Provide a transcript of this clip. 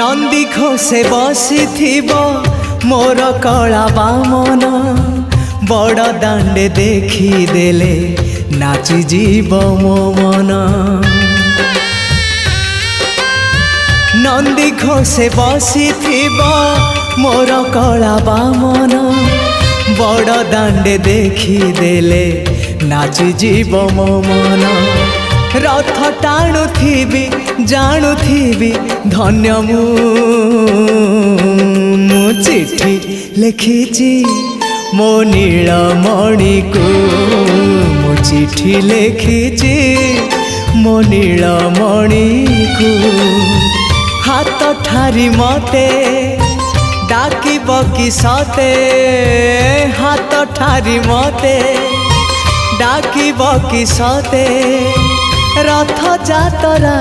नंदी घोषे बसी मोर कला बामन बड़ दांडे देखी देले नाची जीव मो मन। नंदी घोषे बसी मोर कला बामन बड़ दांडे देखी देले नाची जीव मो मन। रथ टाणुथिबी जाणुथिबी धन्य मु चिट्ठी लिखिची मो नीलमणि को मु चिट्ठी लिखिची मो नीलमणि को। हाथ ठारी मते डाकिब कि सते हाथ ठारी मते डाकिब कि सते रथ जातरा।